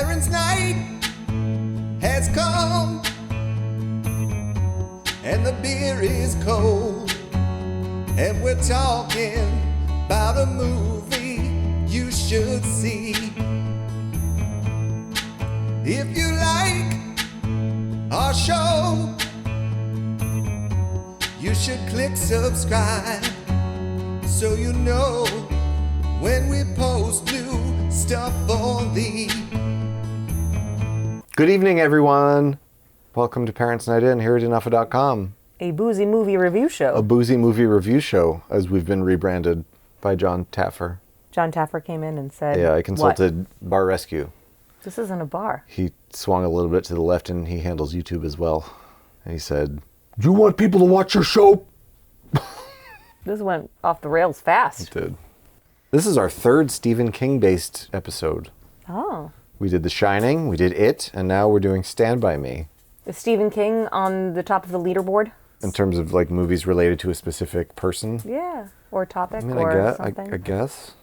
Parents' night has come, and the beer is cold, and we're talking about a movie you should see. If you like our show, you should click subscribe so you know when we post new stuff on the... Good evening, everyone. Welcome to Parents Night In here at enough.com. A boozy movie review show. A boozy movie review show, as we've been rebranded by John Taffer. John Taffer came in and said, Yeah, I consulted what? Bar Rescue. This isn't a bar. He swung a little bit to the left, and he handles YouTube as well. And he said, "Do you want people to watch your show?" This went off the rails fast. It did. This is our third Stephen King-based episode. Oh. We did The Shining, we did It, and now we're doing Stand By Me. Is Stephen King on the top of the leaderboard? In terms of like movies related to a specific person? Yeah. Or topic I or something. I guess.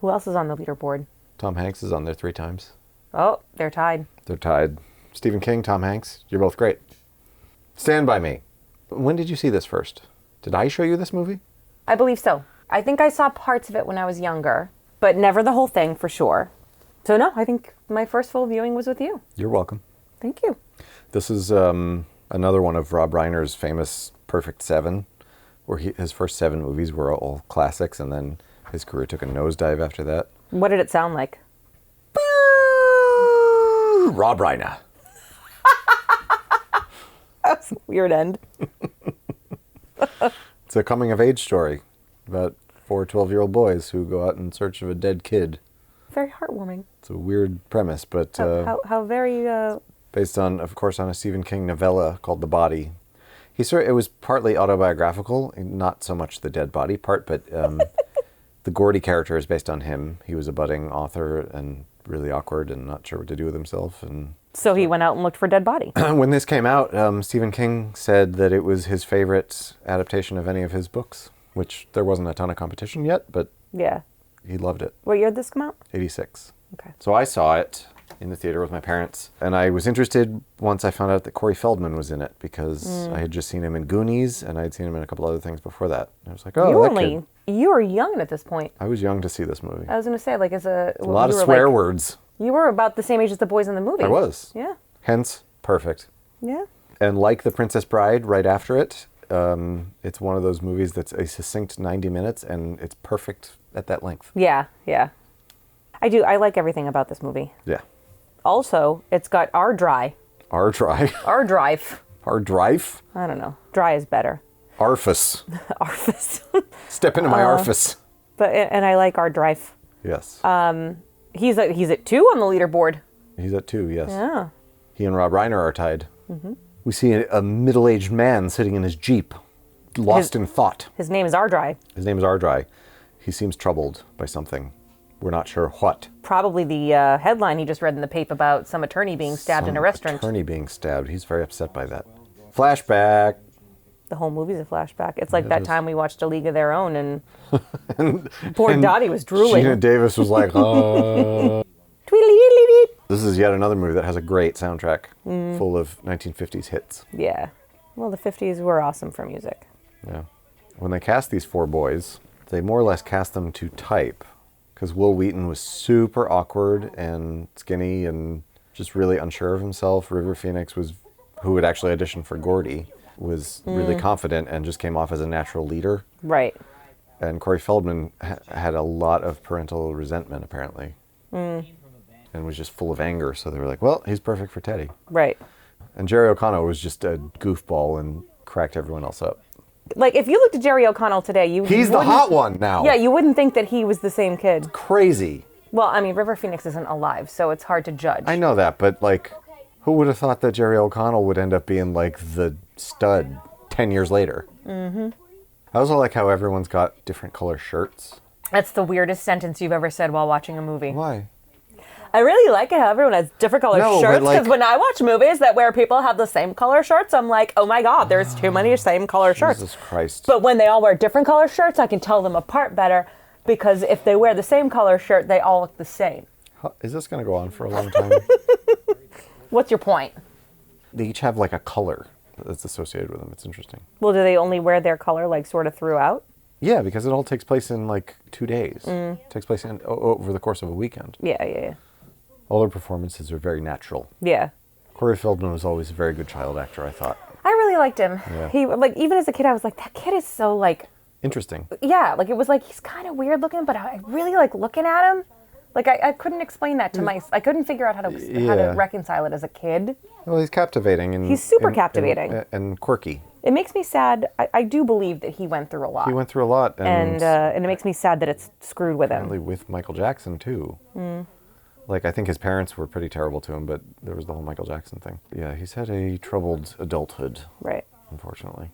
Who else is on the leaderboard? Tom Hanks is on there 3 times. Oh, they're tied. They're tied. Stephen King, Tom Hanks, you're both great. Stand By Me. When did you see this first? Did I show you this movie? I believe so. I think I saw parts of it when I was younger, but never the whole thing for sure. So no, I think my first full viewing was with you. You're welcome. Thank you. This is another one of Rob Reiner's famous Perfect 7, where his first 7 movies were all classics, and then his career took a nosedive after that. What did it sound like? Rob Reiner. That's a weird end. It's a coming-of-age story about 4 12-year-old boys who go out in search of a dead kid. Very heartwarming. It's a weird premise, but How very... based on, of course, on a Stephen King novella called The Body. It was partly autobiographical, not so much the dead body part, but the Gordy character is based on him. He was a budding author and really awkward and not sure what to do with himself. And So he went out and looked for a dead body. when this came out, Stephen King said that it was his favorite adaptation of any of his books, which there wasn't a ton of competition yet, but Yeah. he loved it. What year did this come out? 86. Okay. So I saw it in the theater with my parents, and I was interested once I found out that Corey Feldman was in it, because I had just seen him in Goonies, and I'd seen him in a couple other things before that. And I was like, oh, kid. You were young at this point. I was young to see this movie. I was going to say, like, A lot of swear words. You were about the same age as the boys in the movie. I was. Yeah. Hence, perfect. Yeah. And like The Princess Bride, right after it, it's one of those movies that's a succinct 90 minutes, and it's perfect at that length. Yeah, yeah. I like everything about this movie. Yeah. Also, it's got R dry. R dry. R drive. R drive. I don't know. Dry is better. Arfus. Arfus. Step into my arfus. And I like R drive. Yes. He's at 2 on the leaderboard. He's at 2, yes. Yeah. He and Rob Reiner are tied. Mm-hmm. We see a middle-aged man sitting in his Jeep, lost in thought. His name is R dry. His name is Ardry. He seems troubled by something. We're not sure what. Probably the headline he just read in the paper about some attorney being stabbed in a restaurant. Attorney being stabbed. He's very upset by that. Flashback. The whole movie's a flashback. It's like that time we watched A League of Their Own and and poor Dottie was drooling. Gina Davis was like, oh. Tweedly-deedly-deed. This is yet another movie that has a great soundtrack full of 1950s hits. Yeah. Well, the 50s were awesome for music. Yeah. When they cast these 4 boys, they more or less cast them to type, because Wil Wheaton was super awkward and skinny and just really unsure of himself. River Phoenix, who had actually auditioned for Gordy, was really confident and just came off as a natural leader. Right. And Corey Feldman had a lot of parental resentment, apparently. And was just full of anger. So they were like, well, he's perfect for Teddy. Right. And Jerry O'Connell was just a goofball and cracked everyone else up. Like, if you looked at Jerry O'Connell today, He's the hot one now. Yeah, you wouldn't think that he was the same kid. Crazy. Well, I mean, River Phoenix isn't alive, so it's hard to judge. I know that, but like, who would have thought that Jerry O'Connell would end up being like the stud 10 years later? Mm-hmm. I also like how everyone's got different color shirts. That's the weirdest sentence you've ever said while watching a movie. Why? I really like it how everyone has different color shirts, because when I watch movies where people have the same color shirts, I'm like, oh my God, there's too many same color shirts. Jesus Christ. But when they all wear different color shirts, I can tell them apart better, because if they wear the same color shirt, they all look the same. Is this going to go on for a long time? What's your point? They each have like a color that's associated with them. It's interesting. Well, do they only wear their color like sort of throughout? Yeah, because it all takes place in like 2 days. It takes place over the course of a weekend. Yeah. All their performances are very natural. Yeah. Corey Feldman was always a very good child actor, I thought. I really liked him. Yeah. He like even as a kid, I was like, that kid is so like. Interesting. Yeah, like it was like he's kind of weird looking, but I really like looking at him. Like I couldn't explain that to I couldn't figure out how to reconcile it as a kid. Well, he's captivating and he's super captivating and quirky. It makes me sad. I do believe that he went through a lot. He went through a lot, and it makes me sad that it's screwed with him. With Michael Jackson too. Like I think his parents were pretty terrible to him, but there was the whole Michael Jackson thing. Yeah, he's had a troubled adulthood. Right. Unfortunately.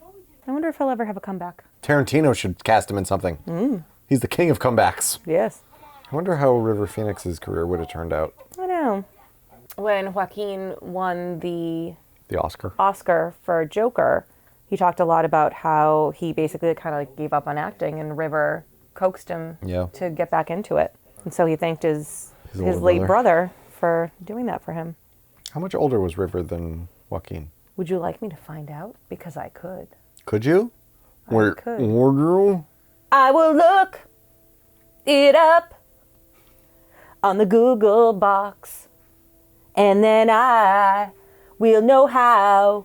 I wonder if he'll ever have a comeback. Tarantino should cast him in something. He's the king of comebacks. Yes. I wonder how River Phoenix's career would have turned out. I know. When Joaquin won the Oscar for Joker, he talked a lot about how he basically kind of like gave up on acting, and River coaxed him to get back into it. And so he thanked his late brother for doing that for him. How much older was River than Joaquin? Would you like me to find out? Because I could. Could you? I could. Would you? I will look it up on the Google box, and then I will know how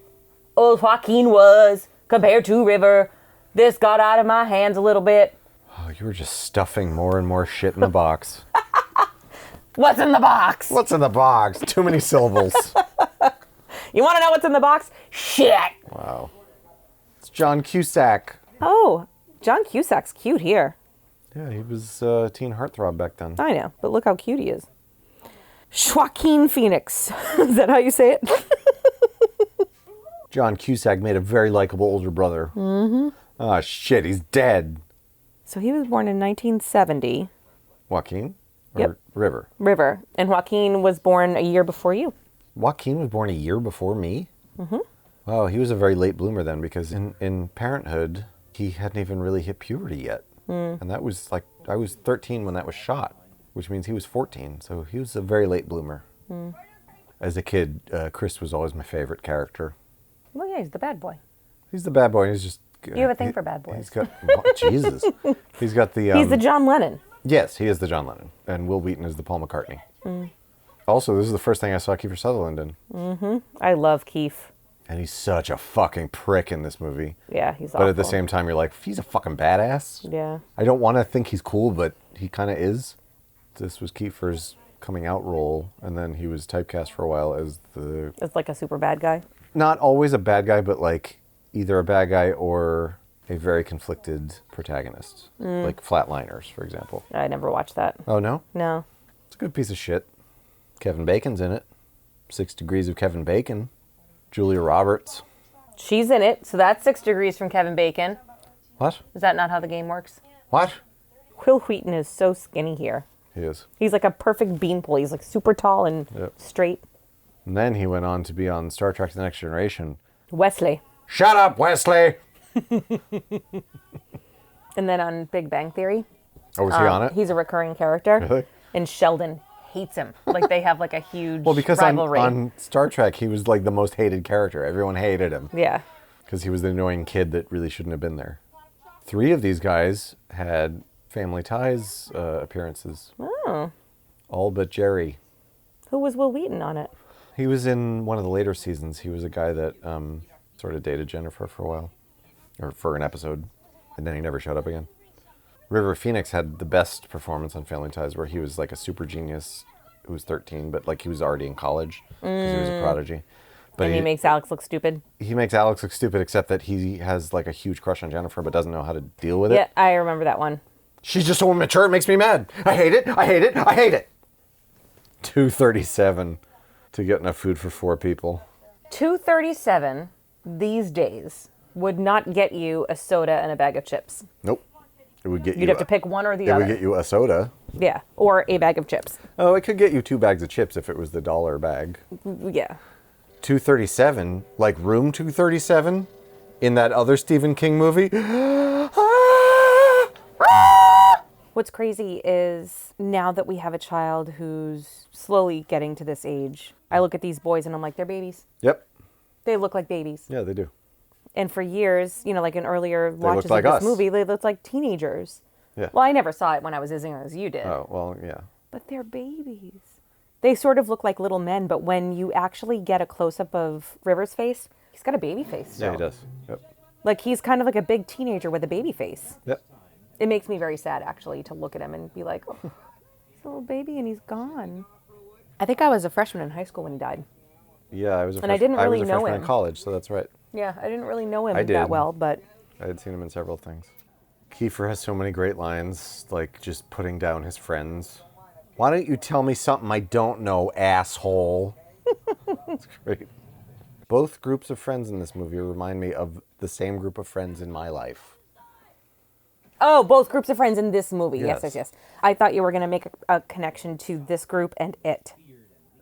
old Joaquin was compared to River. This got out of my hands a little bit. Oh, you were just stuffing more and more shit in the box. What's in the box? What's in the box? Too many syllables. You want to know what's in the box? Shit. Wow. It's John Cusack. Oh, John Cusack's cute here. Yeah, he was a teen heartthrob back then. I know, but look how cute he is. Joaquin Phoenix. Is that how you say it? John Cusack made a very likable older brother. Oh, shit, he's dead. So he was born in 1970. Joaquin? Or River? River. And Joaquin was born a year before you. Joaquin was born a year before me? Wow, he was a very late bloomer then, because in Parenthood, he hadn't even really hit puberty yet. And that was like, I was 13 when that was shot, which means he was 14. So he was a very late bloomer. As a kid, Chris was always my favorite character. Well, yeah, he's the bad boy. He's the bad boy. He's just... You have a thing for bad boys. He's got... Jesus. He's got the... he's the John Lennon. Yes, he is the John Lennon. And Wil Wheaton is the Paul McCartney. Also, this is the first thing I saw Kiefer Sutherland in. I love Keith. And he's such a fucking prick in this movie. Yeah, he's awful. But at the same time, you're like, he's a fucking badass. Yeah. I don't want to think he's cool, but he kind of is. This was Kiefer's coming out role, and then he was typecast for a while as It's like a super bad guy? Not always a bad guy, but like either a bad guy or a very conflicted protagonist. Like Flatliners, for example. I never watched that. Oh, no? No. It's a good piece of shit. Kevin Bacon's in it. 6 Degrees of Kevin Bacon. Julia Roberts. She's in it, so that's 6 degrees from Kevin Bacon. What? Is that not how the game works? What? Wil Wheaton is so skinny here. He is. He's like a perfect beanpole. He's like super tall and straight. And then he went on to be on Star Trek The Next Generation. Wesley. Shut up, Wesley! And then on Big Bang Theory. Oh, was he on it? He's a recurring character. Really? And Sheldon hates him. Like they have like a huge Well, because rivalry. on Star Trek, he was like the most hated character. Everyone hated him. Yeah. Because he was the annoying kid that really shouldn't have been there. 3 of these guys had Family Ties appearances. Oh. All but Jerry. Who was Wil Wheaton on it? He was in one of the later seasons. He was a guy that sort of dated Jennifer for a while. Or for an episode. And then he never showed up again. River Phoenix had the best performance on Family Ties, where he was like a super genius who was 13, but like he was already in college because he was a prodigy. But And he makes Alex look stupid. He makes Alex look stupid, except that he has like a huge crush on Jennifer, but doesn't know how to deal with it. Yeah, I remember that one. She's just so immature, it makes me mad. I hate it, I hate it, I hate it. $2.37 to get enough food for 4 people. $2.37 these days would not get you a soda and a bag of chips. Nope. It would get You'd have to pick one or the other. It would get you a soda. Yeah, or a bag of chips. Oh, it could get you 2 bags of chips if it was the $1 bag. Yeah. $2.37, like Room 237 in that other Stephen King movie. What's crazy is now that we have a child who's slowly getting to this age, I look at these boys and I'm like, they're babies. Yep. They look like babies. Yeah, they do. And for years, you know, like in earlier watches like of this us. movie, they looked like teenagers. Yeah. Well, I never saw it when I was as young as you did. Oh, well, yeah. But they're babies. They sort of look like little men, but when you actually get a close-up of River's face, he's got a baby face still. Yeah, he does. Yep. Like, he's kind of like a big teenager with a baby face. Yep. It makes me very sad, actually, to look at him and be like, oh, he's a little baby and he's gone. I think I was a freshman in high school when he died. Yeah, I was a I didn't really know freshman him. in college, so that's right. Yeah, I didn't really know him I that did. well, but... I had seen him in several things. Kiefer has so many great lines, like just putting down his friends. Why don't you tell me something I don't know, asshole? It's great. Both groups of friends in this movie remind me of the same group of friends in my life. Oh, both groups of friends in this movie. Yes. Yes. I thought you were going to make a connection to this group and it.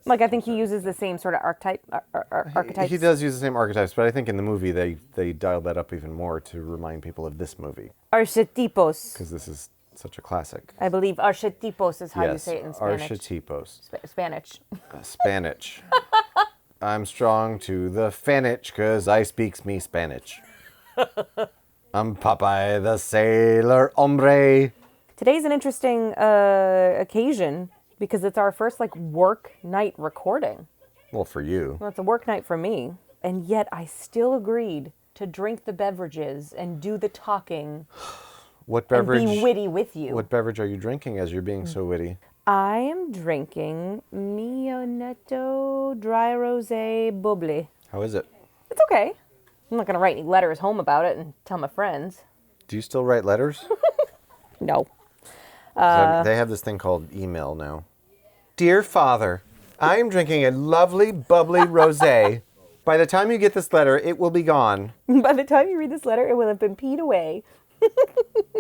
Like, I think he uses the same sort of archetypes. He does use the same archetypes, but I think in the movie they dialed that up even more to remind people of this movie. Archetypos. Because this is such a classic. I believe archetypos is how you Yes, say it in Spanish. archetypos. Spanish. Spanish. I'm strong to the Fanich because I speaks me Spanish. I'm Popeye the Sailor Hombre. Today's an interesting occasion because it's our first like work night recording. Well, for you. Well, it's a work night for me. And yet I still agreed to drink the beverages and do the talking What beverage? and be witty with you. What beverage are you drinking as you're being so witty? I am drinking Pionetto dry rosé bubbly. How is it? It's okay. I'm not going to write any letters home about it and tell my friends. Do you still write letters? No. They have this thing called email now. Dear Father, I am drinking a lovely, bubbly rosé. By the time you get this letter, it will be gone. By the time you read this letter, it will have been peed away.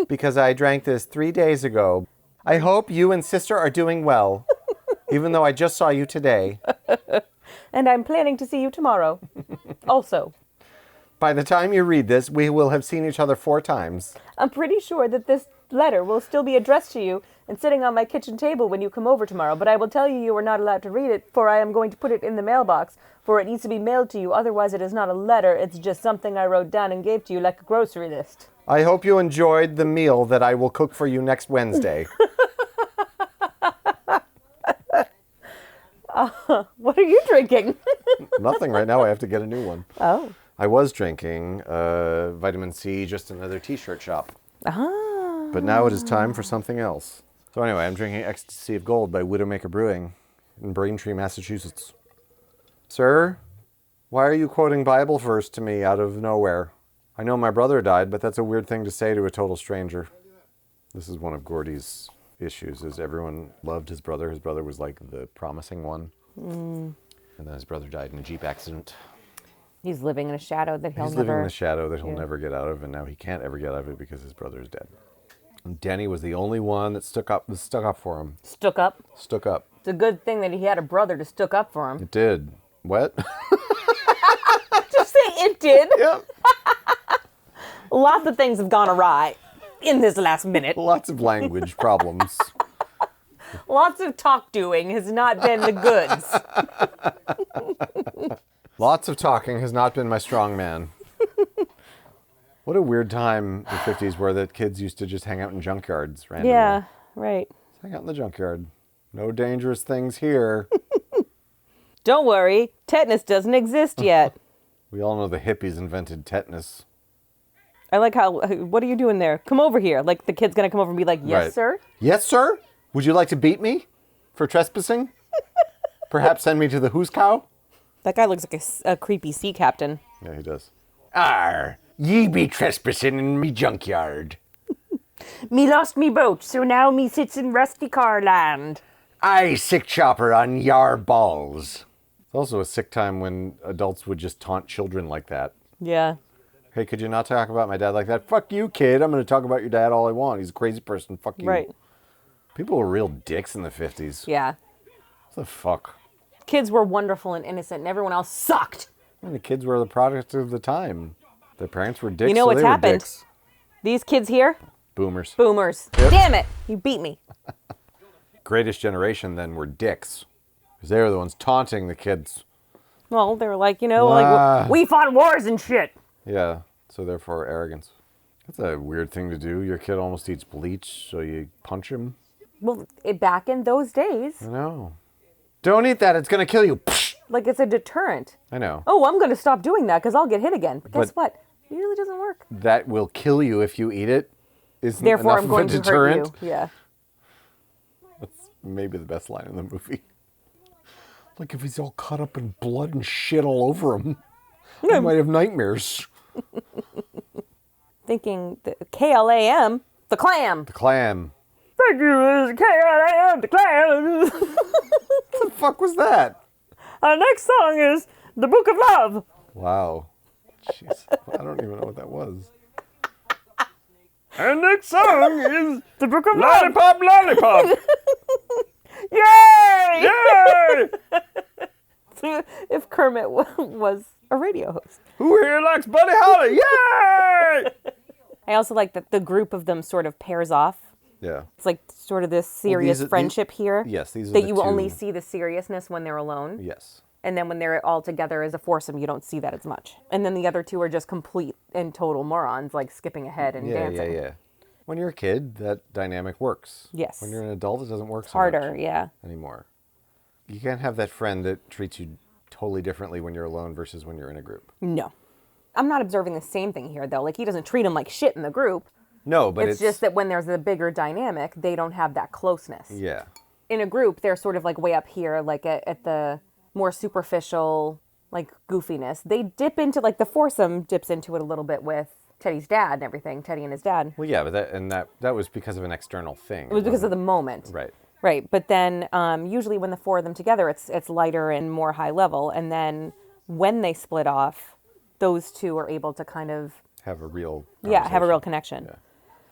Because I drank this 3 days ago. I hope you and sister are doing well, even though I just saw you today. And I'm planning to see you tomorrow. Also. By the time you read this, we will have seen each other 4 times. I'm pretty sure that this letter will still be addressed to you and sitting on my kitchen table when you come over tomorrow, but I will tell you you are not allowed to read it, for I am going to put it in the mailbox, for it needs to be mailed to you, otherwise it is not a letter, it's just something I wrote down and gave to you like a grocery list. I hope you enjoyed the meal that I will cook for you next Wednesday. What are you drinking? Nothing right now. I have to get a new one. Oh. I was drinking vitamin C, just another t-shirt shop. Ah. But now it is time for something else. So anyway, I'm drinking Ecstasy of Gold by Widowmaker Brewing in Braintree, Massachusetts. Sir, why are you quoting Bible verse to me out of nowhere? I know my brother died, but that's a weird thing to say to a total stranger. This is one of Gordy's issues, is everyone loved his brother. His brother was like the promising one. And then his brother died in a Jeep accident. He's living in a shadow that he'll He's never... living in a shadow that he'll never get out of, and now he can't ever get out of it because his brother is dead. And Denny was the only one that stuck up for him. Stuck up. Stuck up. It's a good thing that he had a brother to stuck up for him. It did. What? Just say it did. Yep. Lots of things have gone awry in this last minute. Lots of language problems. Lots of talk doing has not been the goods. Lots of talking has not been my strong man. What a weird time, the 50s, where the kids used to just hang out in junkyards randomly. Yeah, right. Just hang out in the junkyard. No dangerous things here. Don't worry, tetanus doesn't exist yet. We all know the hippies invented tetanus. I like how, what are you doing there? Come over here. Like the kid's going to come over and be like, yes, Right. sir? Yes, sir? Would you like to beat me for trespassing? Perhaps send me to the Who's Cow? That guy looks like a creepy sea captain. Yeah, he does. Arr, ye be trespassing in me junkyard. Me lost me boat, so now me sits in rusty car land. I sick chopper on yar balls. It's also a sick time when adults would just taunt children like that. Yeah. Hey, could you not talk about my dad like that? Fuck you, kid. I'm going to talk about your dad all I want. He's a crazy person. Fuck you. Right. People were real dicks in the 50s. Yeah. What the fuck? Kids were wonderful and innocent, and everyone else sucked. And the kids were the product of the time. Their parents were dicks, You know so what's they were happened? dicks. These kids here, Boomers. Boomers. Yep. Damn it. You beat me. Greatest generation then were dicks. Because they were the ones taunting the kids. Well, they were like, like, we fought wars and shit. Yeah, so therefore arrogance. That's a weird thing to do. Your kid almost eats bleach, so you punch him. Well, back in those days. I know. Don't eat that, it's going to kill you. Like, it's a deterrent. I know. Oh, I'm going to stop doing that because I'll get hit again. But guess what? It usually doesn't work. That will kill you if you eat it. Isn't Therefore, enough I'm going of a to deterrent. hurt you. Yeah. That's maybe the best line in the movie. Like if he's all cut up in blood and shit all over him, I might have nightmares. Thinking the KLAM, the clam. The clam. Thank you, it's KLAM, the clam. What the fuck was that? Our next song is The Book of Love. Wow. Jeez. I don't even know what that was. Our next song is The Book of Lollipop, lollipop. Yay! Yay! If Kermit was a radio host. Who here likes Buddy Holly? Yay! I also like that the group of them sort of pairs off. Yeah. It's like sort of this serious friendship here. Yes, these are that the you two. only see the seriousness when they're alone. Yes. And then when they're all together as a foursome, you don't see that as much. And then the other two are just complete and total morons, like skipping ahead and dancing. Yeah. When you're a kid, that dynamic works. Yes. When you're an adult, it doesn't work so Harder, much yeah. anymore. You can't have that friend that treats you totally differently when you're alone versus when you're in a group. No. I'm not observing the same thing here, though. Like, he doesn't treat them like shit in the group. No, but it's just that when there's a bigger dynamic, they don't have that closeness. Yeah. In a group, they're sort of like way up here, like at the more superficial, like, goofiness. They dip into, like, the foursome dips into it a little bit with Teddy's dad and everything, Teddy and his dad. Well, yeah, but that was because of an external thing. It was because of the moment. Right. Right, but then usually when the four of them together, it's lighter and more high level. And then when they split off, those two are able to kind of... Have a real have a real connection. Yeah.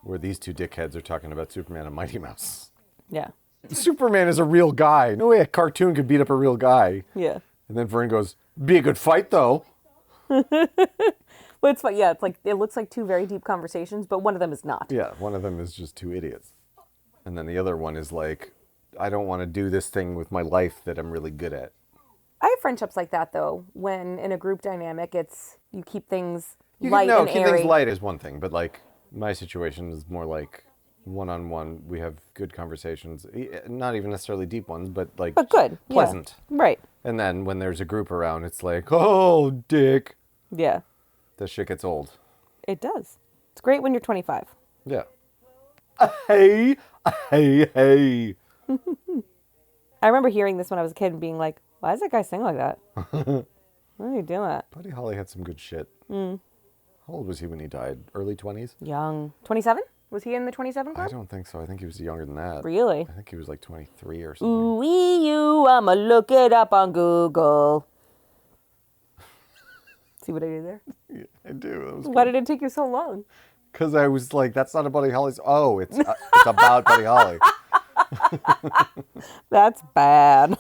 Where these two dickheads are talking about Superman and Mighty Mouse. Yeah. Superman is a real guy. No way a cartoon could beat up a real guy. Yeah. And then Vern goes, be a good fight, though. But it's fun. Yeah, it's like, it looks like two very deep conversations, but one of them is not. Yeah, one of them is just two idiots. And then the other one is like, I don't want to do this thing with my life that I'm really good at. I have friendships like that, though, when in a group dynamic, it's, you keep things light and airy. Keep things light is one thing, but like, my situation is more like one-on-one. We have good conversations, not even necessarily deep ones, but like good, pleasant. Yeah. Right. And then when there's a group around, it's like, oh, dick. Yeah. That shit gets old. It does. It's great when you're 25. Yeah. Hey. I remember hearing this when I was a kid and being like, why does that guy sing like that? Why are you doing that? Buddy Holly had some good shit. How old was he when he died? Early 20s? Young. 27? Was he in the 27 club? I don't think so. I think he was younger than that. Really? I think he was like 23 or something. Ooh-wee-you, I'ma look it up on Google. See what I did there? Yeah, I do. Why did it take you so long? Because I was like, that's not a Buddy Holly's. Oh, it's about Buddy Holly. That's bad.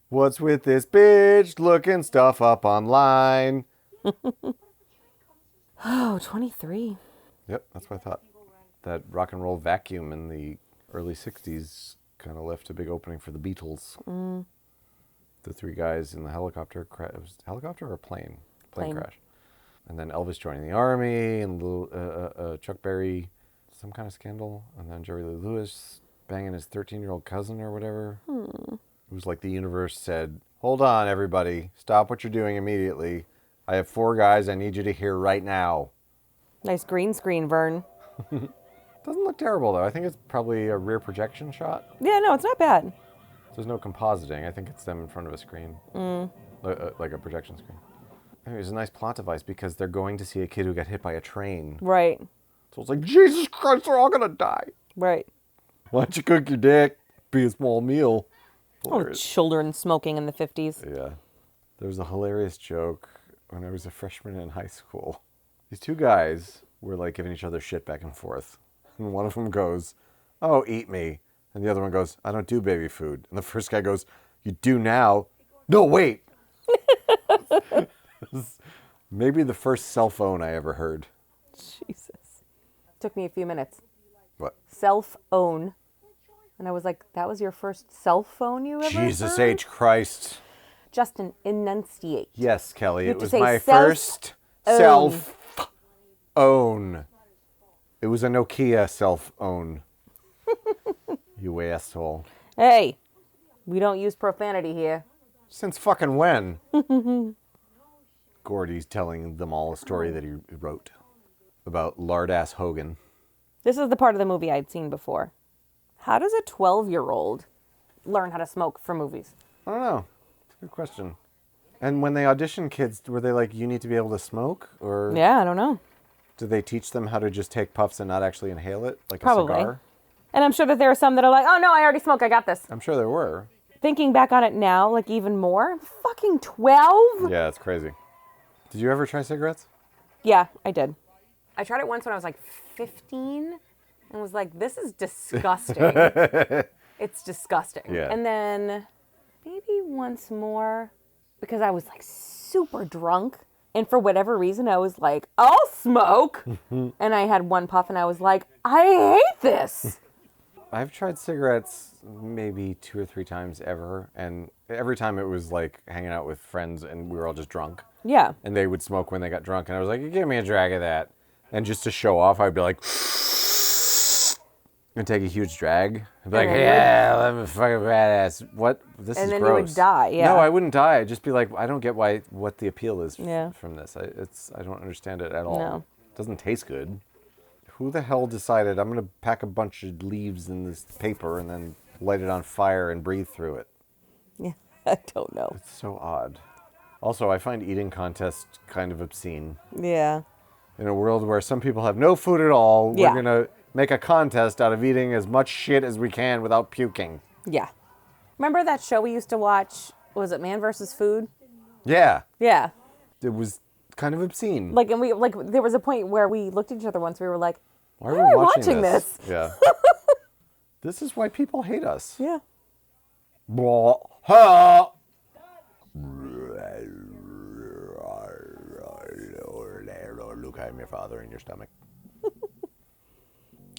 What's with this bitch looking stuff up online? Oh, 23. Yep, that's what I thought. That rock and roll vacuum in the early 60s kind of left a big opening for the Beatles. The three guys in the helicopter. It was a helicopter or a plane? Plane crash. And then Elvis joining the army, and Chuck Berry, some kind of scandal. And then Jerry Lee Lewis banging his 13-year-old cousin or whatever. It was like the universe said, hold on, everybody. Stop what you're doing immediately. I have 4 guys I need you to hear right now. Nice green screen, Vern. Doesn't look terrible, though. I think it's probably a rear projection shot. Yeah, no, it's not bad. There's no compositing. I think it's them in front of a screen. Like a projection screen. I mean, it was a nice plot device because they're going to see a kid who got hit by a train. Right. So it's like, Jesus Christ, they're all going to die. Right. Why don't you cook your dick? Be a small meal. Oh, children smoking in the 50s. Yeah. There was a hilarious joke when I was a freshman in high school. These two guys were like giving each other shit back and forth. And one of them goes, oh, eat me. And the other one goes, I don't do baby food. And the first guy goes, you do now? No, wait. Maybe the first cell phone I ever heard. Jesus. Took me a few minutes. What? Self-own. And I was like, that was your first cell phone you ever Jesus heard? H. Christ. Justin, enunciate. Yes, Kelly. You It have to was say my self-own. first self-own. It was a Nokia self-own. You asshole. Hey, we don't use profanity here. Since fucking when? Gordy's telling them all a story that he wrote about lard-ass Hogan. This is the part of the movie I'd seen before. How does a 12-year-old learn how to smoke for movies? I don't know. It's a good question. And when they audition kids, were they like, you need to be able to smoke? Or Yeah, I don't know. did they teach them how to just take puffs and not actually inhale it? Like Probably. a cigar? And I'm sure that there are some that are like, oh no, I already smoke, I got this. I'm sure there were. Thinking back on it now, like even more, fucking 12? Yeah, it's crazy. Did you ever try cigarettes? Yeah, I did. I tried it once when I was like 15 and was like, this is disgusting. It's disgusting. Yeah. And then maybe once more because I was like super drunk. And for whatever reason, I was like, I'll smoke. And I had one puff and I was like, I hate this. I've tried cigarettes maybe 2 or 3 times ever. And every time it was like hanging out with friends and we were all just drunk. Yeah. And they would smoke when they got drunk. And I was like, give me a drag of that. And just to show off, I'd be like, and take a huge drag. I'd be like, then yeah, I'm a fucking badass. What? This And is then gross. you would die, yeah. No, I wouldn't die. I'd just be like, I don't get what the appeal is Yeah. from this. I don't understand it at all. No. It doesn't taste good. Who the hell decided I'm going to pack a bunch of leaves in this paper and then light it on fire and breathe through it? Yeah. I don't know. It's so odd. Also, I find eating contests kind of obscene. Yeah. In a world where some people have no food at all, Yeah. we're going to make a contest out of eating as much shit as we can without puking. Yeah. Remember that show we used to watch? Was it Man vs. Food? Yeah. Yeah. It was kind of obscene. Like, and we, like, there was a point where we looked at each other once, we were like, Why why are we watching this? Yeah. This is why people hate us. Yeah. Blah, ha. Luke, I am your father in your stomach.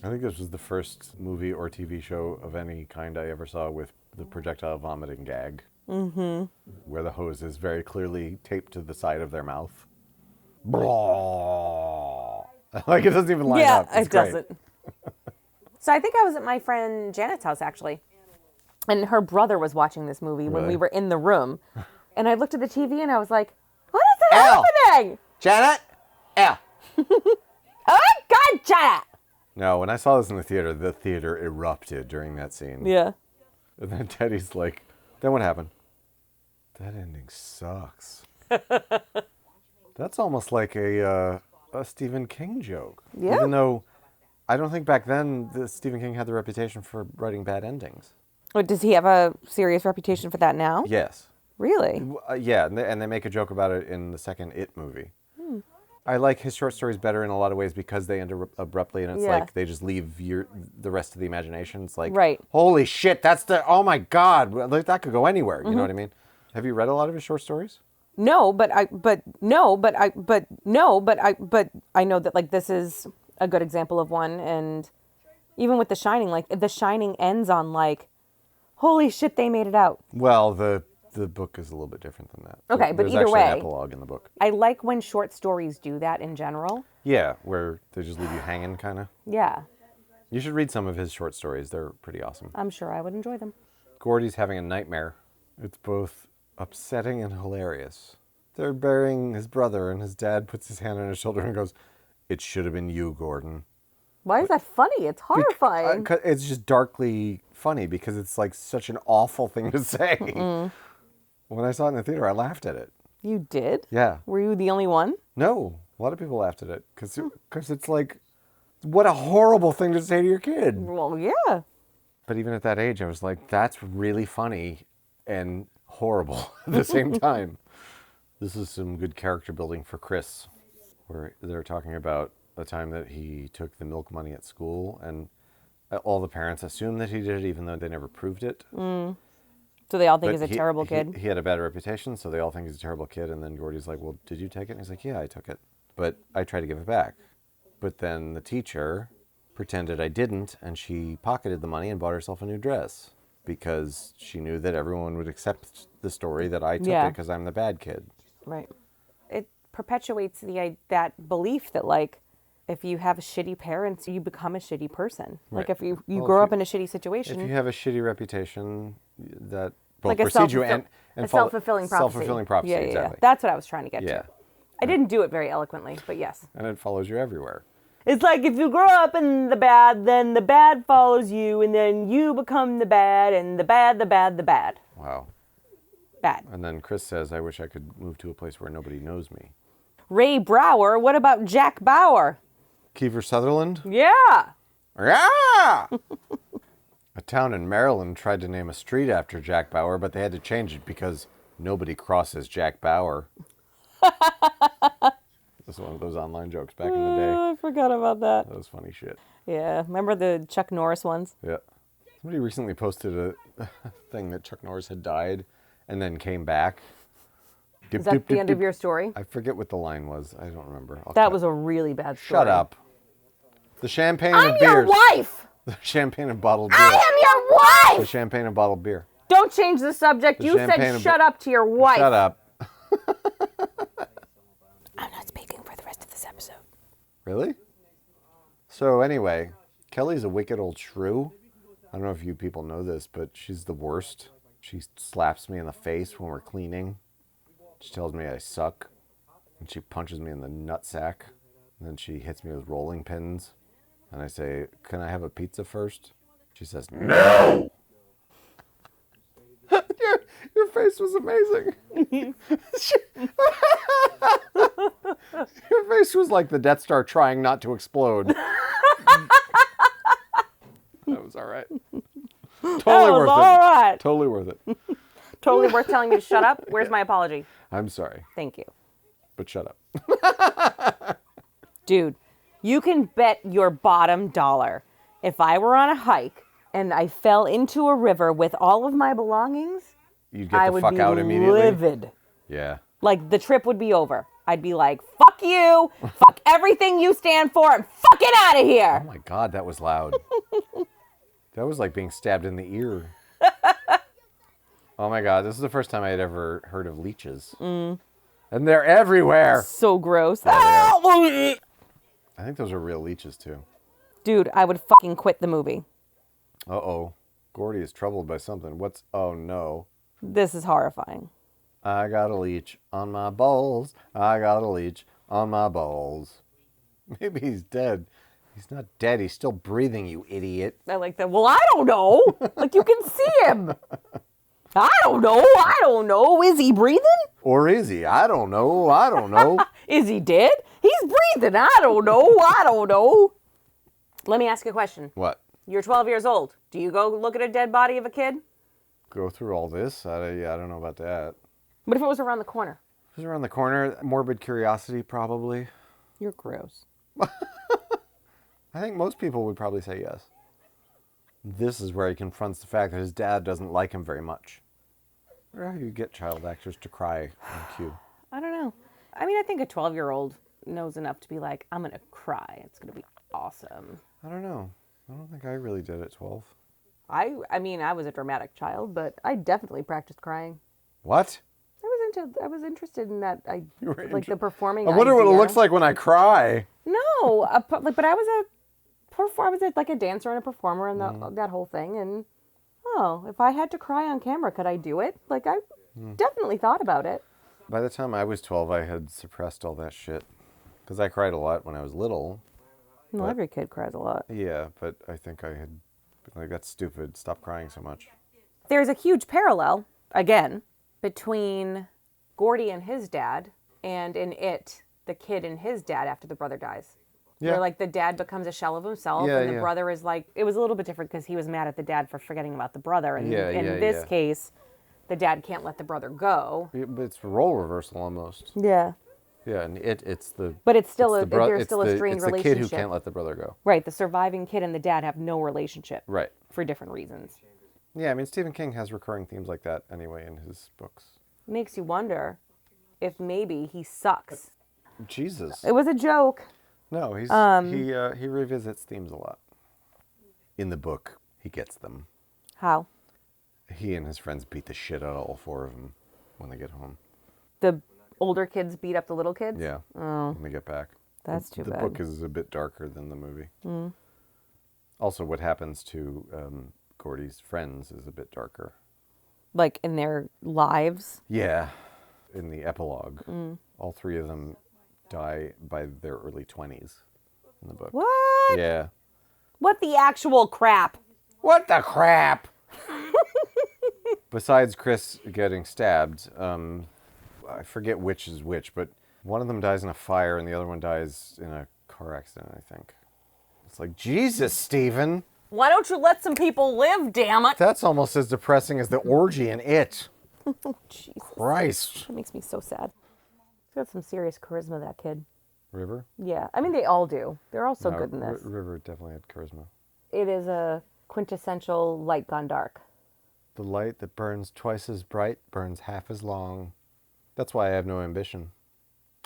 I think this was the first movie or TV show of any kind I ever saw with the projectile vomiting gag. Mm-hmm. Where the hose is very clearly taped to the side of their mouth. Blah. Like it doesn't even line up. Yeah, It's it great. doesn't. So I think I was at my friend Janet's house, actually. And her brother was watching this movie when Really? we were in the room. And I looked at the TV and I was like, what is Al! happening? Janet? Al. Oh my God, Janet! No, when I saw this in the theater erupted during that scene. Yeah. And then Teddy's like, then what happened? That ending sucks. That's almost like a Stephen King joke. Yeah. Even though I don't think back then Stephen King had the reputation for writing bad endings. Wait, does he have a serious reputation for that now? Yes. Really? Yeah, and they make a joke about it in the second It movie. I like his short stories better in a lot of ways because they end abruptly, and it's Yeah. like they just leave the rest of the imagination. It's like, Right. holy shit, oh my God, like, that could go anywhere. You know what I mean? Have you read a lot of his short stories? No, but I know that like this is a good example of one, and even with The Shining, like The Shining ends on like, holy shit, they made it out. Well, the book is a little bit different than that. Okay, but There's either actually way. an epilogue in the book. I like when short stories do that in general. Yeah, where they just leave you hanging, kind of. Yeah, You should read some of his short stories. They're pretty awesome. I'm sure I would enjoy them. Gordy's having a nightmare. It's both upsetting and hilarious. They're burying his brother, and his dad puts his hand on his shoulder and goes, "It should have been you, Gordon." Why is that funny? It's horrifying. It's just darkly funny because it's like such an awful thing to say. When I saw it in the theater, I laughed at it. You did? Yeah. Were you the only one? No, a lot of people laughed at it because it's like, what a horrible thing to say to your kid. Well, yeah. But even at that age, I was like, that's really funny and horrible at the same time. This is some good character building for Chris, where they're talking about the time that he took the milk money at school, and all the parents assume that he did it, even though they never proved it. So they all think But he's a terrible kid? He had a bad reputation, so they all think he's a terrible kid. And then Gordy's like, well, did you take it? And he's like, yeah, I took it. But I tried to give it back. But then the teacher pretended I didn't, and she pocketed the money and bought herself a new dress because she knew that everyone would accept the story that I took it because I'm the bad kid. Right. It perpetuates that belief that, like, if you have shitty parents, you become a shitty person. Right. Like, if you grow up in a shitty situation. If you have a shitty reputation, that both like a precedes you and self-fulfilling prophecy. Self-fulfilling prophecy, yeah, exactly. That's what I was trying to get Yeah. to. I didn't do it very eloquently, but yes. And it follows you everywhere. It's like if you grow up in the bad, then the bad follows you, and then you become the bad, and the bad, the bad, the bad. Wow. Bad. And then Chris says, I wish I could move to a place where nobody knows me. Ray Brower, what about Jack Bauer? Kiefer Sutherland? Yeah. Yeah! A town in Maryland tried to name a street after Jack Bauer, but they had to change it because nobody crosses Jack Bauer. This is one of those online jokes back in the day. I forgot about that. That was funny shit. Yeah. Remember the Chuck Norris ones? Yeah. Somebody recently posted a thing that Chuck Norris had died and then came back. Is that the end of your story? I forget what the line was. I don't remember. That was a really bad story. Shut up. The champagne I'm and your beers. wife! The champagne and bottled beer. I am your The wife! champagne and bottled beer. Don't change the subject. You said shut up to your wife. Shut up. I'm not speaking for the rest of this episode. Really? So anyway, Kelly's a wicked old shrew. I don't know if you people know this, but she's the worst. She slaps me in the face when we're cleaning. She tells me I suck. And she punches me in the nutsack. And then she hits me with rolling pins. And I say, can I have a pizza first? She says, no! Your face was amazing. Your face was like the Death Star trying not to explode. That was all right. Totally worth it. All right. Totally worth it. Totally worth telling me to shut up. Where's my apology? I'm sorry, Thank you. but shut up. Dude, you can bet your bottom dollar. If I were on a hike and I fell into a river with all of my belongings, You I get the would fuck be out immediately. livid. Yeah. Like, the trip would be over. I'd be like, fuck you, fuck everything you stand for, and fucking out of Oh here. my God, that was loud. That was like being stabbed in the ear. Oh my God, this is the first time I had ever heard of leeches. And they're everywhere. So gross. I think those are real leeches too. Dude, I would fucking quit the movie. Uh-oh. Gordy is troubled by something. Oh no. This is horrifying. I got a leech on my balls. I got a leech on my balls. Maybe he's dead. He's not dead. He's still breathing, you idiot. I like that. Well, I don't know. Like, you can see him. I don't know. Is he breathing? Or is he? I don't know. Is he dead? He's breathing. I don't know. Let me ask you a question. What? You're 12 years old. Do you go look at a dead body of a kid? Go through all this? I don't know about that. What if it was around the corner? If it was around the corner, morbid curiosity, probably. You're gross. I think most people would probably say yes. This is where he confronts the fact that his dad doesn't like him very much. Or how you get child actors to cry on cue. I don't know. I mean, I think a 12-year-old knows enough to be like, I'm going to cry. It's going to be awesome. I don't know. I don't think I really did at 12. I mean, I was a dramatic child, but I definitely practiced crying. What? I was interested in that. You were like the performing. I wonder what it idea. looks like when I cry. No, but I was like a dancer and a performer and that whole thing. And if I had to cry on camera, could I do it? Like, I definitely thought about it. By the time I was 12, I had suppressed all that shit. Because I cried a lot when I was little. Well, every kid cries a lot. Yeah, but I think I had been like, that's stupid. Stop crying so much. There's a huge parallel, again, between Gordy and his dad and in It, the kid and his dad after the brother dies. Yeah. Where, like, the dad becomes a shell of himself and the brother is like, it was a little bit different because he was mad at the dad for forgetting about the brother. And in this case, the dad can't let the brother go. Yeah, but it's a role reversal almost. Yeah. Yeah, and it's the... But it's still there's still a strained relationship. It's the kid who can't let the brother go. Right, the surviving kid and the dad have no relationship. Right. For different reasons. Yeah, I mean, Stephen King has recurring themes like that anyway in his books. Makes you wonder if maybe he sucks. Jesus. It was a joke. No, he revisits themes a lot. In the book, he gets them. How? He and his friends beat the shit out of all four of them when they get home. The older kids beat up the little kids? Yeah. Oh. When they get back. That's too bad. The book is a bit darker than the movie. Mm. Also, what happens to Gordy's friends is a bit darker. Like in their lives? Yeah. In the epilogue, all three of them die by their early 20s in the book. What? Yeah. What the actual crap? What the crap? Besides Chris getting stabbed, I forget which is which, but one of them dies in a fire and the other one dies in a car accident, I think. It's like, Jesus, Stephen. Why don't you let some people live, damn it? That's almost as depressing as the orgy in It. Jesus. Christ. That makes me so sad. He's got some serious charisma, that kid. River? Yeah. I mean, they all do. They're all so good in this. River definitely had charisma. It is a quintessential light gone dark. The light that burns twice as bright burns half as long. That's why I have no ambition.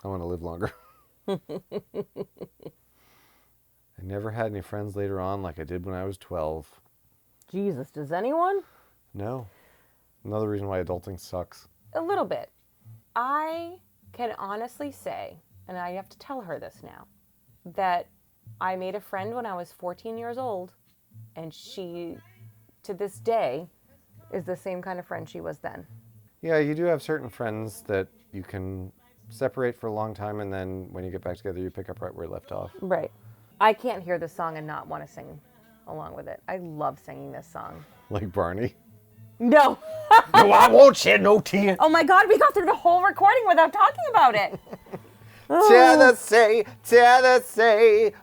I want to live longer. I never had any friends later on like I did when I was 12. Jesus, does anyone? No. Another reason why adulting sucks. A little bit. I can honestly say, and I have to tell her this now, that I made a friend when I was 14 years old, and she, to this day, is the same kind of friend she was then. Yeah, you do have certain friends that you can separate for a long time, and then when you get back together, you pick up right where you left off. Right. I can't hear this song and not want to sing along with it. I love singing this song. Like Barney. No. No, I won't shed no tears. Oh my God, we got through the whole recording without talking about it. Tennessee.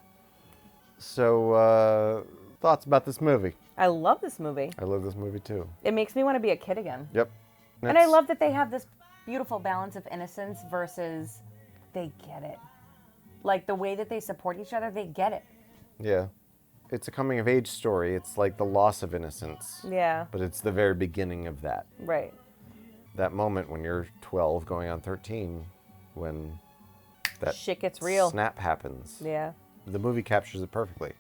So, thoughts about this movie? I love this movie. I love this movie too. It makes me want to be a kid again. Yep. And I love that they have this beautiful balance of innocence versus they get it. Like the way that they support each other, they get it. Yeah. It's a coming of age story. It's like the loss of innocence. Yeah. But it's the very beginning of that. Right. That moment when you're 12 going on 13 when that shit gets real. Snap happens. Yeah. The movie captures it perfectly.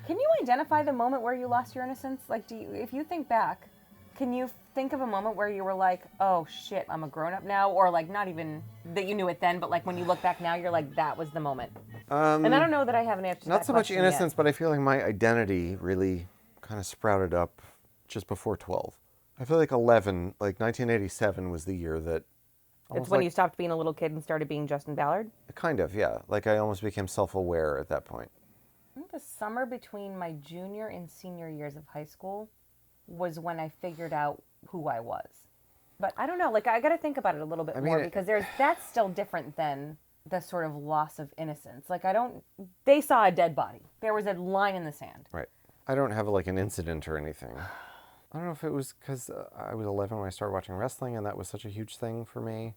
Can you identify the moment where you lost your innocence? Like, if you think back, can you think of a moment where you were like, oh shit, I'm a grown-up now? Or like, not even that you knew it then, but like when you look back now, you're like, that was the moment. And I don't know that I have an answer to that Not so much innocence, yet. but I feel like my identity really kind of sprouted up just before 12. I feel like 11, like 1987 was the year that... It's when you stopped being a little kid and started being Justin Ballard? Kind of, yeah. Like I almost became self-aware at that point. I think the summer between my junior and senior years of high school was when I figured out who I was. But I don't know, like I got to think about it a little bit more because that's still different than the sort of loss of innocence. Like they saw a dead body. There was a line in the sand. Right. I don't have like an incident or anything. I don't know if it was because I was 11 when I started watching wrestling and that was such a huge thing for me.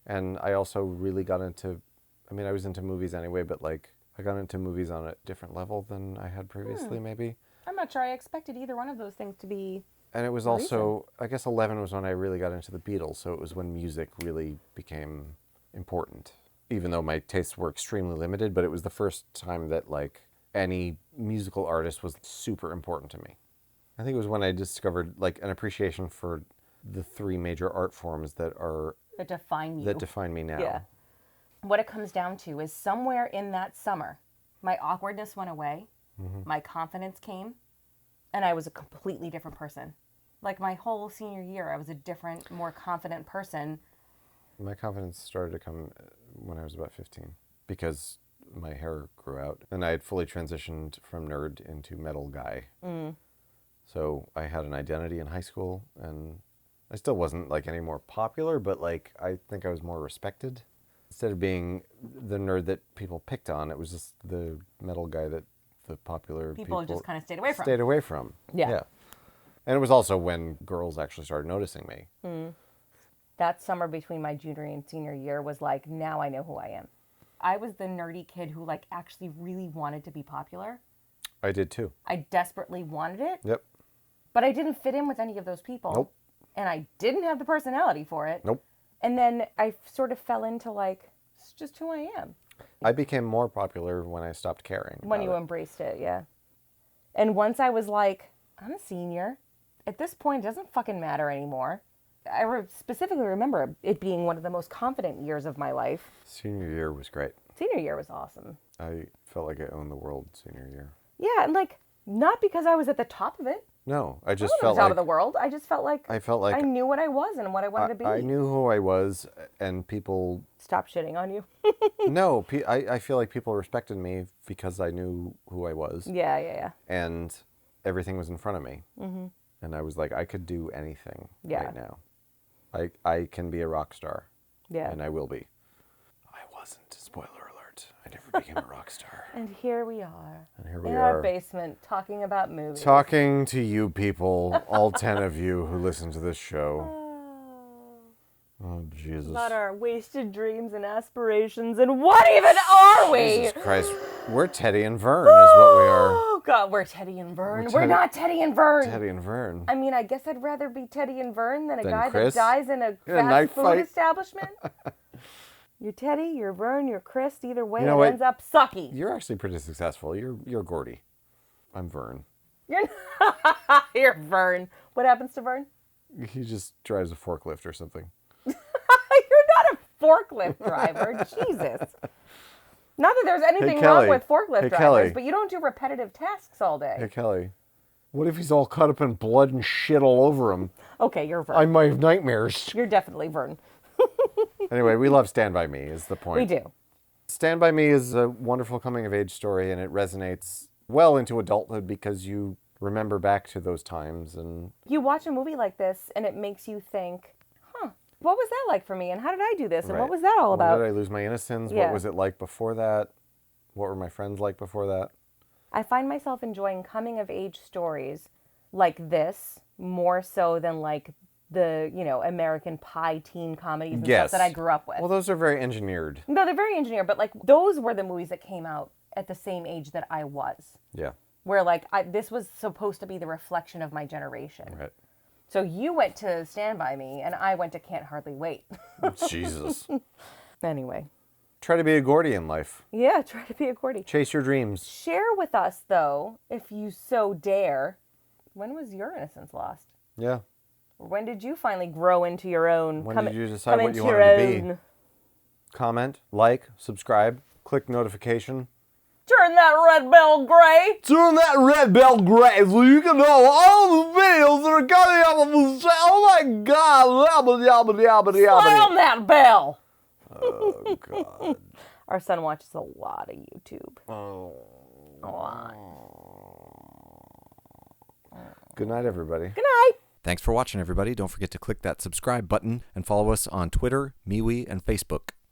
And I also really got into, I was into movies anyway, but like I got into movies on a different level than I had previously maybe. I'm not sure I expected either one of those things to be. And it was also, I guess 11 was when I really got into the Beatles, so it was when music really became important. Even though my tastes were extremely limited, but it was the first time that like any musical artist was super important to me. I think it was when I discovered like an appreciation for the three major art forms that define you. That define me now. Yeah. What it comes down to is somewhere in that summer, my awkwardness went away, my confidence came, and I was a completely different person. Like my whole senior year, I was a different, more confident person. My confidence started to come when I was about 15 because my hair grew out and I had fully transitioned from nerd into metal guy. So I had an identity in high school and I still wasn't like any more popular, but like I think I was more respected. Instead of being the nerd that people picked on, it was just the metal guy that the popular people just kind of stayed away from. Stayed away from. Yeah. And it was also when girls actually started noticing me. That summer between my junior and senior year was like, now I know who I am. I was the nerdy kid who like actually really wanted to be popular. I did too. I desperately wanted it. Yep. But I didn't fit in with any of those people. Nope. And I didn't have the personality for it. Nope. And then I sort of fell into like, it's just who I am. I became more popular when I stopped caring. When you embraced it, yeah. And once I was like, I'm a senior. At this point, it doesn't fucking matter anymore. I specifically remember it being one of the most confident years of my life. Senior year was great. Senior year was awesome. I felt like I owned the world senior year. Yeah, and like, not because I was at the top of it. No, I just I wasn't felt at the top like of the world. I just felt like I knew what I was and what I wanted to be. I knew who I was, and people... Stop shitting on you. No, I feel like people respected me because I knew who I was. Yeah. And everything was in front of me. Mm-hmm. And I was like, I could do anything right now. I can be a rock star. Yeah. And I will be. I wasn't. Spoiler alert. I never became a rock star. And here we are. And here we in are. our basement talking about movies. Talking to you people, all 10 of you who listen to this show. Oh, Jesus. About our wasted dreams and aspirations, and what even are we? Jesus Christ. We're Teddy and Vern is what we are. Oh, God, we're Teddy and Vern. We're not Teddy and Vern. Teddy and Vern. I mean, I guess I'd rather be Teddy and Vern than a guy Chris? that dies in a fast knife food fight. establishment. You're Teddy, you're Vern, you're Chris. Either way, You know it what? ends up sucky. You're actually pretty successful. You're Gordy. I'm Vern. You're Vern. What happens to Vern? He just drives a forklift or something. You're not a forklift driver. Jesus. Not that there's anything wrong with forklift drivers, Kelly. but you don't do repetitive tasks all day. Hey, Kelly. What if he's all cut up in blood and shit all over him? Okay, you're Vern. I might have nightmares. You're definitely Vern. Anyway, we love Stand By Me is the point. We do. Stand By Me is a wonderful coming-of-age story, and it resonates well into adulthood because you remember back to those times. And You watch a movie like this, and it makes you think, what was that like for me? And how did I do this? And Right. what was that all about? When did I lose my innocence? Yeah. What was it like before that? What were my friends like before that? I find myself enjoying coming-of-age stories like this more so than like the, American Pie teen comedies and stuff that I grew up with. Well, those are very engineered. No, they're very engineered, but like those were the movies that came out at the same age that I was. Yeah. Where like this was supposed to be the reflection of my generation. Right. So you went to Stand By Me, and I went to Can't Hardly Wait. Jesus. Anyway. Try to be a Gordy in life. Yeah, try to be a Gordy. Chase your dreams. Share with us, though, if you so dare, when was your innocence lost? Yeah. When did you finally grow into your own? When did you decide what you wanted to be? Comment, like, subscribe, click notification. Turn that red bell gray. Turn that red bell gray so you can know all the videos that are coming up on the show. Oh my God. Slam that bell. Oh, God. Our son watches a lot of YouTube. Oh. A lot. Good night, everybody. Good night. Thanks for watching, everybody. Don't forget to click that subscribe button and follow us on Twitter, MeWe, and Facebook.